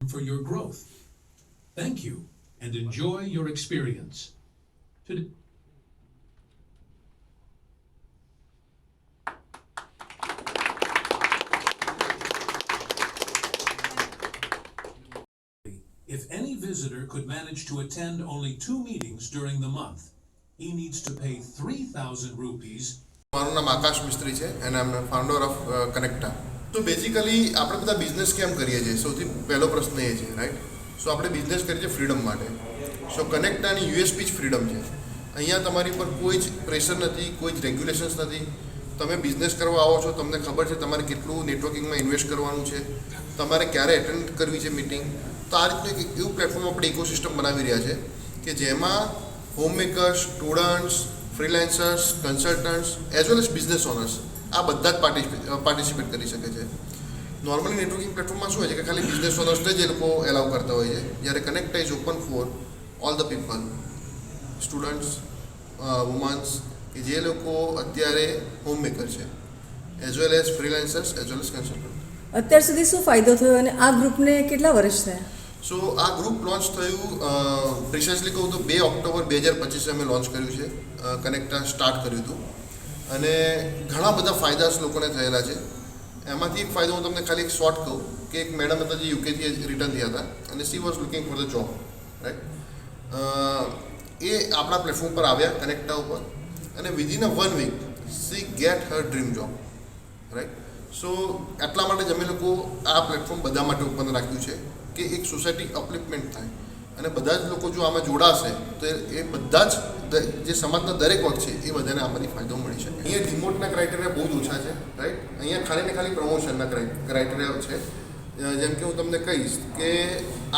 for your growth. Thank you and enjoy your experience. Today, if any visitor could manage to attend only 2 meetings during the month, he needs to pay 3,000 rupees. મારું નામ આકાશ મિસ્ત્રી છે and I am founder of Connecta. તો basically આપણે બધા business કેમ કરીએ છીએ, સૌથી પહેલો પ્રશ્ન એ છે, રાઈટ? સો આપણે બિઝનેસ કરીએ છીએ ફ્રીડમ માટે. સો કનેક્ટાની યુએસપી જ ફ્રીડમ છે. અહીંયા તમારી પર કોઈ જ પ્રેશર નથી, કોઈ જ રેગ્યુલેશન્સ નથી. તમે બિઝનેસ કરવા આવો છો, તમને ખબર છે તમારે કેટલું નેટવર્કિંગમાં ઇન્વેસ્ટ કરવાનું છે, તમારે ક્યારે એટેન્ડ કરવી છે મીટિંગ. તો આ રીતનું એક એવું પ્લેટફોર્મ આપણે ઇકોસિસ્ટમ બનાવી રહ્યા છે કે જેમાં homemakers, students, freelancers, consultants as well as business owners આ બધા જ પાર્ટિસિપેટ કરી શકે છે. નોર્મલી નેટવર્કિંગ પ્લેટફોર્મમાં શું હોય છે કે ખાલી બિઝનેસ ઓનર્સને જ એ લોકો એલાઉ કરતા હોય છે, જ્યારે Connect is open for all the people, students, womens કે જે લોકો અત્યારે હોમમેકર છે, as well as freelancers, as well as consultant. અત્યાર સુધી શું ફાયદો થયો અને આ ગ્રુપને કેટલા વર્ષ થયા? સો આ ગ્રુપ લોન્ચ થયું પ્રિસાઇઝલી કહું તો 2 ઓક્ટોબર 2025 અમે લોન્ચ કર્યું છે, કનેક્ટા સ્ટાર્ટ કર્યું હતું. અને ઘણા બધા ફાયદા લોકોને થયેલા છે. એમાંથી એક ફાયદો હું તમને ખાલી એક શોર્ટ કહું કે એક મેડમ હતા જે યુકેથી રિટર્ન થયા હતા અને she was looking for the job, right? એ આપણા પ્લેટફોર્મ પર આવ્યા કનેક્ટા ઉપર અને within a 1 week she get her dream job, right? So એટલા માટે જ અમે લોકો આ પ્લેટફોર્મ બધા માટે ઓપન રાખ્યું છે કે એક સોસાયટી અપલિફમેન્ટ થાય અને બધા જ લોકો જો આમાં જોડાશે તો એ બધા જ જે સમાજના દરેક વર્ગ છે એ બધાને આમાંથી ફાયદો મળી શકે. અહીંયા રિમોટના ક્રાઇટેરિયા બહુ જ ઓછા છે, રાઈટ? અહીંયા ખાલી ને ખાલી પ્રમોશનના ક્રાઇટેરિયા છે. જેમ કે હું તમને કહીશ કે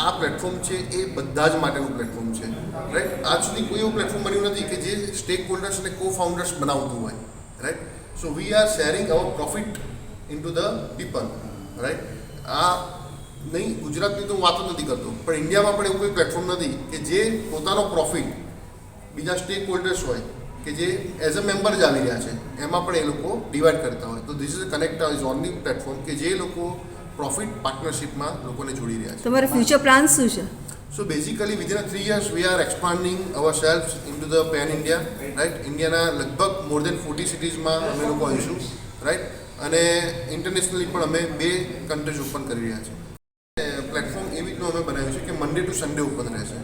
આ પ્લેટફોર્મ છે એ બધા જ માટેનું પ્લેટફોર્મ છે, રાઈટ? આજ સુધી કોઈ એવું પ્લેટફોર્મ બન્યું નથી કે જે સ્ટેક હોલ્ડર્સ અને કો ફાઉન્ડર્સ બનાવતું હોય, right? So we are sharing our profit into the people, right? આ નહીં, ગુજરાતની તો હું વાત જ નથી કરતો, પણ ઇન્ડિયામાં પણ એવું કોઈ પ્લેટફોર્મ નથી કે જે પોતાનો પ્રોફિટ બીજા સ્ટેક હોલ્ડર્સ હોય કે જે એઝ અ મેમ્બર જ આવી રહ્યા છે એમાં પણ એ લોકો ડિવાઈડ કરતા હોય. તો this is a Connecta is only platform કે જે લોકો પ્રોફિટ પાર્ટનરશિપમાં લોકોને જોડી રહ્યા છે. તમારા ફ્યુચર પ્લાન શું છે? So basically within 3 years we are expanding ourself into the pan India, right? ઇન્ડિયાના લગભગ મોર દેન 40 સિટીઝમાં અમે લોકો આવીશું, રાઈટ? અને ઇન્ટરનેશનલી પણ અમે 2 કન્ટ્રીઝ ઓપન કરી રહ્યા છીએ. પ્લેટફોર્મ એવી રીતનું અમે બનાવ્યું છે કે મંડે ટુ સન્ડે ઓપન રહેશે,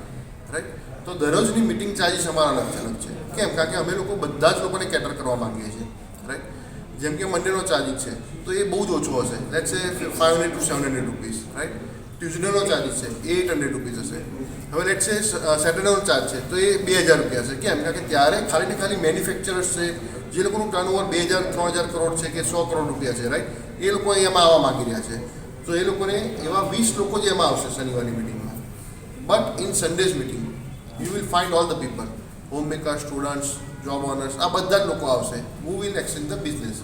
રાઈટ? તો દરરોજની મિટિંગ ચાર્જીસ અમારા અલગ છે. કેમ? કારણ કે અમે લોકો બધા જ લોકોને કેટર કરવા માંગીએ છીએ, રાઈટ? જેમ કે મંડેનો ચાર્જીસ છે તો એ બહુ જ ઓછો હશે, લેટ્સ સે 500 to 700 રૂપીસ, રાઈટ? ટ્યુઝડેનો ચાર્જીસ છે એ 800 રૂપીસ હશે. હવે લેટ્સ સે સેટરડેનો ચાર્જ છે તો એ 2000 રૂપિયા હશે. કેમ? કારણ કે ત્યારે ખાલી ને ખાલી મેન્યુફેક્ચરર્સ છે જે લોકોનું ટર્નઓવર 2000 3000 કરોડ છે કે 100 કરોડ રૂપિયા છે, રાઈટ? એ લોકો અહીંયામાં આવવા માગી રહ્યા છે. તો એ લોકોને એવા 20 લોકો જ એમાં આવશે શનિવારની મિટિંગમાં. But in Sundays meeting you will find all the people, home maker, students, job owners, આ બધા જ લોકો આવશે. Who will exchange the business.